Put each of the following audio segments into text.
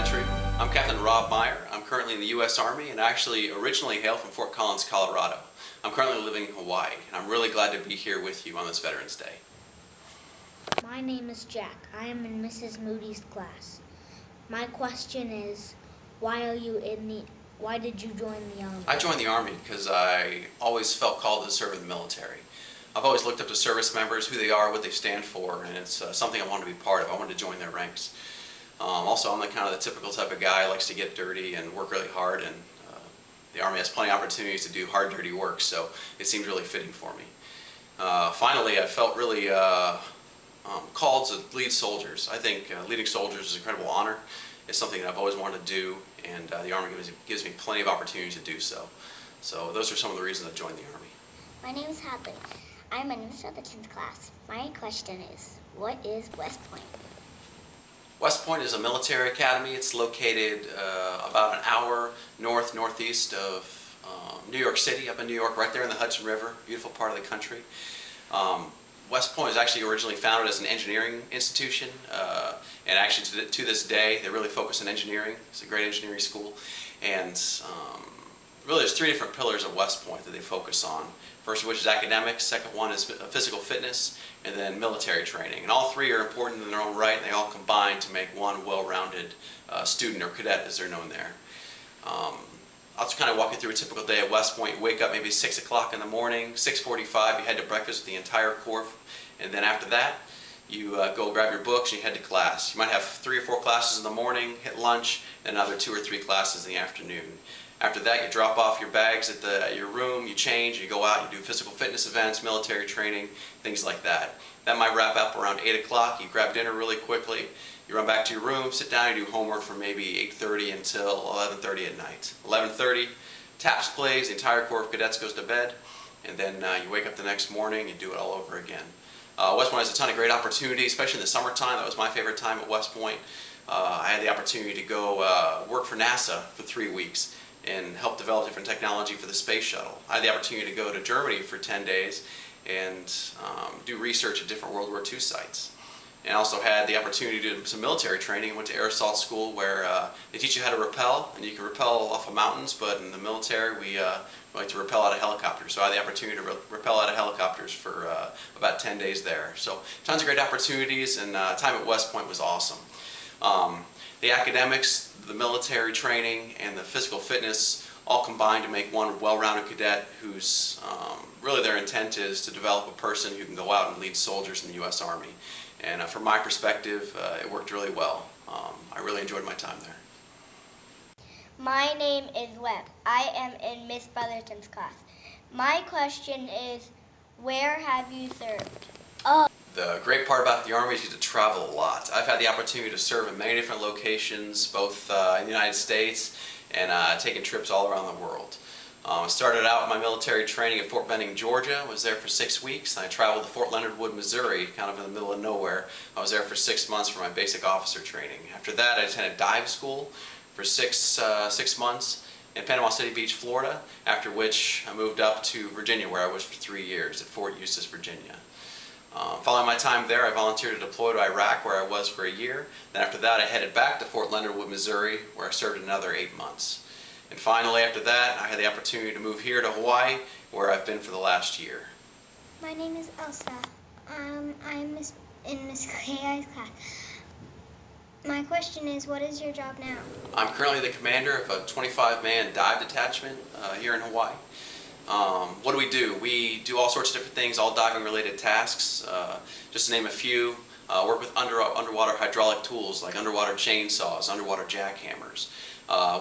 Elementary. I'm Captain Rob Meyer. I'm currently in the U.S. Army and actually originally hail from Fort Collins, Colorado. I'm currently living in Hawaii and I'm really glad to be here with you on this Veterans Day. My name is Jack. I am in Mrs. Moody's class. My question is, why did you join the Army? I joined the Army because I always felt called to serve in the military. I've always looked up to service members, who they are, what they stand for, and it's something I wanted to be part of. I wanted to join their ranks. Also, I'm the kind of the typical type of guy who likes to get dirty and work really hard, and the Army has plenty of opportunities to do hard, dirty work, so it seemed really fitting for me. Finally, I felt really called to lead soldiers. I think leading soldiers is an incredible honor. It's something that I've always wanted to do, and the Army gives me plenty of opportunities to do so. So those are some of the reasons I joined the Army. My name is Hadley. I'm in Miss Etherton's class. My question is, what is West Point? West Point is a military academy. It's located about an hour northeast of New York City, up in New York, right there in the Hudson River, beautiful part of the country. West Point was actually originally founded as an engineering institution, and actually to this day they really focus on engineering. It's a great engineering school, and really there's three different pillars of West Point that they focus on. First of which is academics, second one is physical fitness, and then military training. And all three are important in their own right, and they all combine to make one well-rounded student or cadet as they're known there. I'll just kind of walk you through a typical day at West Point. You wake up maybe 6 o'clock in the morning, 6:45, you head to breakfast with the entire Corps, and then after that, you go grab your books and you head to class. You might have 3 or 4 classes in the morning, hit lunch, and another 2 or 3 classes in the afternoon. After that, you drop off your bags at your room, you change, you go out, you do physical fitness events, military training, things like that. That might wrap up around 8 o'clock. You grab dinner really quickly, you run back to your room, sit down, you do homework from maybe 8:30 until 11:30 at night. 11:30, TAPS plays, the entire Corps of Cadets goes to bed, and then you wake up the next morning and do it all over again. West Point has a ton of great opportunities, especially in the summertime. That was my favorite time at West Point. I had the opportunity to go work for NASA for 3 weeks and help develop different technology for the space shuttle. I had the opportunity to go to Germany for 10 days and do research at different World War II sites. And also had the opportunity to do some military training. Went to Air Assault School where they teach you how to rappel, and you can rappel off of mountains, but in the military we like to rappel out of helicopters. So I had the opportunity to rappel out of helicopters for about 10 days there. So tons of great opportunities, and time at West Point was awesome. The academics, the military training, and the physical fitness all combine to make one well-rounded cadet whose really their intent is to develop a person who can go out and lead soldiers in the U.S. Army. And from my perspective, it worked really well. I really enjoyed my time there. My name is Webb. I am in Miss Brotherton's class. My question is, where have you served? The great part about the Army is you get to travel a lot. I've had the opportunity to serve in many different locations, both in the United States and taking trips all around the world. I started out my military training at Fort Benning, Georgia. I was there for 6 weeks. I traveled to Fort Leonard Wood, Missouri, kind of in the middle of nowhere. I was there for 6 months for my basic officer training. After that, I attended dive school for six months in Panama City Beach, Florida, after which I moved up to Virginia, where I was for 3 years at Fort Eustis, Virginia. Following my time there, I volunteered to deploy to Iraq, where I was for a year. Then after that, I headed back to Fort Leonard Wood, Missouri, where I served another 8 months. And finally, after that, I had the opportunity to move here to Hawaii, where I've been for the last year. My name is Elsa. I'm in Miss Kai's class. My question is, what is your job now? I'm currently the commander of a 25-man dive detachment here in Hawaii. What do? We do all sorts of different things, all diving-related tasks. Just to name a few, work with underwater hydraulic tools like underwater chainsaws, underwater jackhammers.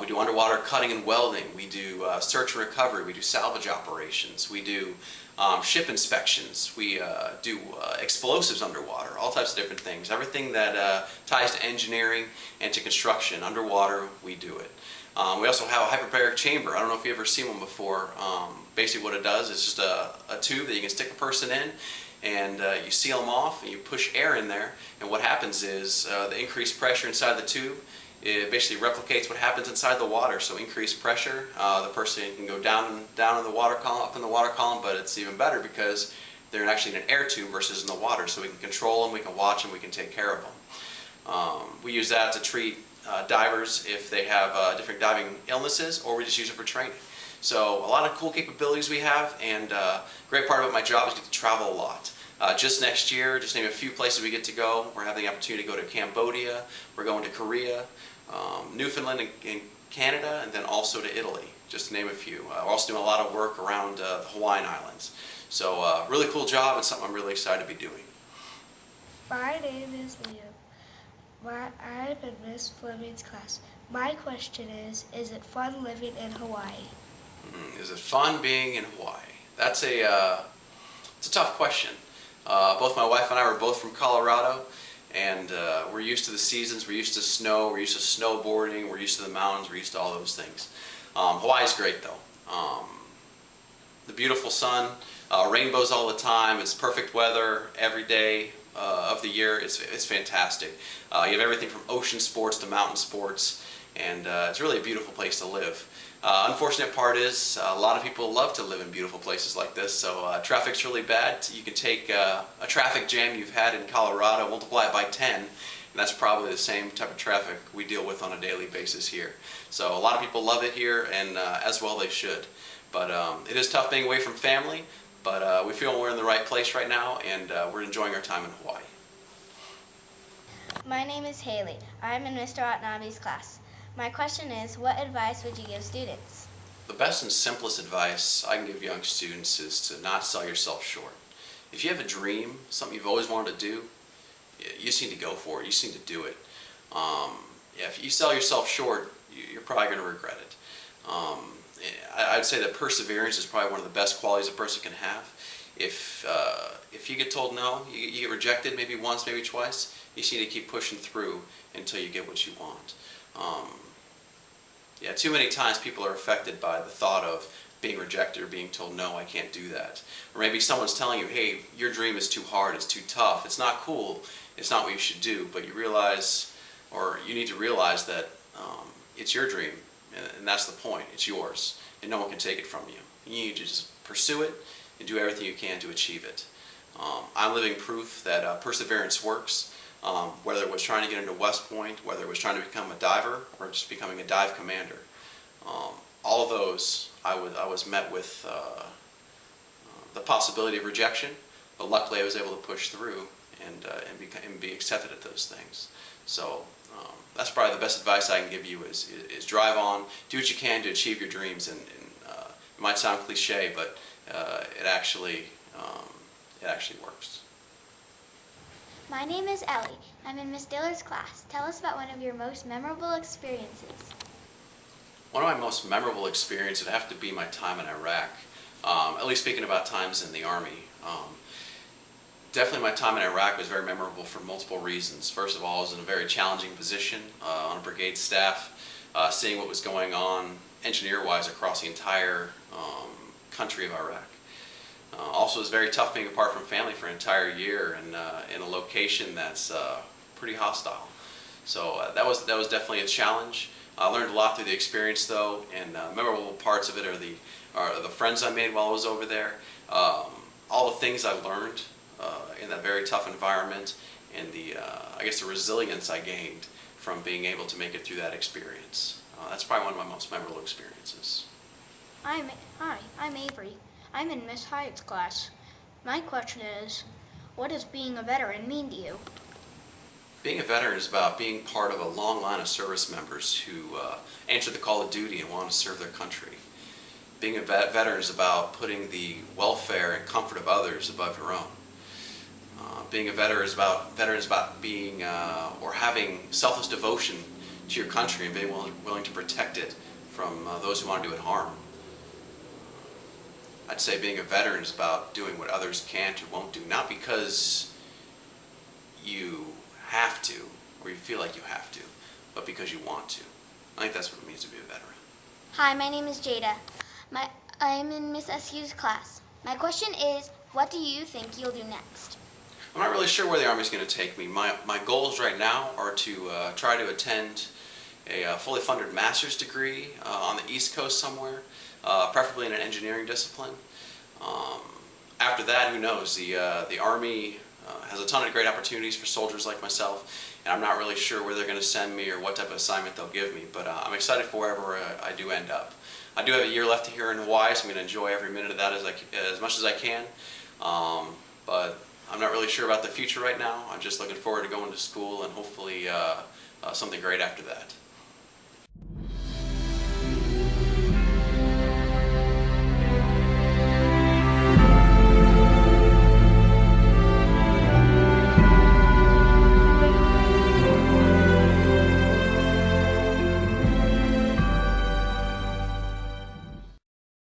We do underwater cutting and welding. We do search and recovery. We do salvage operations. We do ship inspections. We do explosives underwater, all types of different things. Everything that ties to engineering and to construction underwater, we do it. We also have a hyperbaric chamber. I don't know if you've ever seen one before. Basically what it does is just a tube that you can stick a person in, and you seal them off and you push air in there, and what happens is the increased pressure inside the tube, it basically replicates what happens inside the water. So increased pressure, the person can go down in the water column, up in the water column, but it's even better because they're actually in an air tube versus in the water. So we can control them, we can watch them, we can take care of them. We use that to treat divers if they have different diving illnesses, or we just use it for training. So a lot of cool capabilities we have, and great part about my job is get to travel a lot. Just next year, just name a few places we get to go. We're having the opportunity to go to Cambodia, we're going to Korea, Newfoundland and Canada, and then also to Italy, just to name a few. We're also doing a lot of work around the Hawaiian Islands. So really cool job, and something I'm really excited to be doing. My name is Liam. I'm in Miss Fleming's class. My question is it fun living in Hawaii? Is it fun being in Hawaii? It's a tough question. Both my wife and I were both from Colorado, and we're used to the seasons, we're used to snow, we're used to snowboarding, we're used to the mountains, we're used to all those things. Hawaii's great though. The beautiful sun, rainbows all the time, it's perfect weather every day of the year. It's fantastic. You have everything from ocean sports to mountain sports, and it's really a beautiful place to live. Unfortunate part is a lot of people love to live in beautiful places like this, so traffic's really bad. You can take a traffic jam you've had in Colorado, multiply it by 10, and that's probably the same type of traffic we deal with on a daily basis here. So a lot of people love it here, and as well they should. But it is tough being away from family, but we feel we're in the right place right now, and we're enjoying our time in Hawaii. My name is Haley. I'm in Mr. Watanabe's class. My question is, what advice would you give students? The best and simplest advice I can give young students is to not sell yourself short. If you have a dream, something you've always wanted to do, you just need to go for it. You just need to do it. If you sell yourself short, you're probably going to regret it. I'd say that perseverance is probably one of the best qualities a person can have. If you get told no, you get rejected maybe once, maybe twice, you just need to keep pushing through until you get what you want. Too many times people are affected by the thought of being rejected or being told, no, I can't do that. Or maybe someone's telling you, hey, your dream is too hard, it's too tough, it's not cool, it's not what you should do. But you realize, or you need to realize that it's your dream, and that's the point, it's yours, and no one can take it from you. You need to just pursue it and do everything you can to achieve it. I'm living proof that perseverance works. Whether it was trying to get into West Point, whether it was trying to become a diver, or just becoming a dive commander. All of those, I was met with the possibility of rejection, but luckily I was able to push through and be accepted at those things. So that's probably the best advice I can give you is drive on, do what you can to achieve your dreams, and it might sound cliche, but it actually works. My name is Ellie. I'm in Miss Diller's class. Tell us about one of your most memorable experiences. One of my most memorable experiences would have to be my time in Iraq, at least speaking about times in the Army. Definitely my time in Iraq was very memorable for multiple reasons. First of all, I was in a very challenging position on a brigade staff, seeing what was going on engineer-wise across the entire country of Iraq. Also, it was very tough being apart from family for an entire year and in a location that's pretty hostile. So that was definitely a challenge. I learned a lot through the experience, though, and memorable parts of it are the friends I made while I was over there, all the things I learned in that very tough environment, and I guess the resilience I gained from being able to make it through that experience. That's probably one of my most memorable experiences. Hi, I'm Avery. I'm in Miss Hyatt's class. My question is, what does being a veteran mean to you? Being a veteran is about being part of a long line of service members who answer the call of duty and want to serve their country. Being a veteran is about putting the welfare and comfort of others above your own. Being a veteran is about being or having selfless devotion to your country and being willing to protect it from those who want to do it harm. I'd say being a veteran is about doing what others can't or won't do, not because you have to or you feel like you have to, but because you want to. I think that's what it means to be a veteran. Hi, my name is Jada. I'm in Miss SU's class. My question is, what do you think you'll do next? I'm not really sure where the Army's going to take me. My goals right now are to try to attend a fully funded master's degree on the East Coast somewhere, preferably in an engineering discipline. After that, who knows? The Army has a ton of great opportunities for soldiers like myself, and I'm not really sure where they're going to send me or what type of assignment they'll give me, but I'm excited for wherever I do end up. I do have a year left here in Hawaii, so I'm going to enjoy every minute of that as much as I can, but I'm not really sure about the future right now. I'm just looking forward to going to school and hopefully something great after that.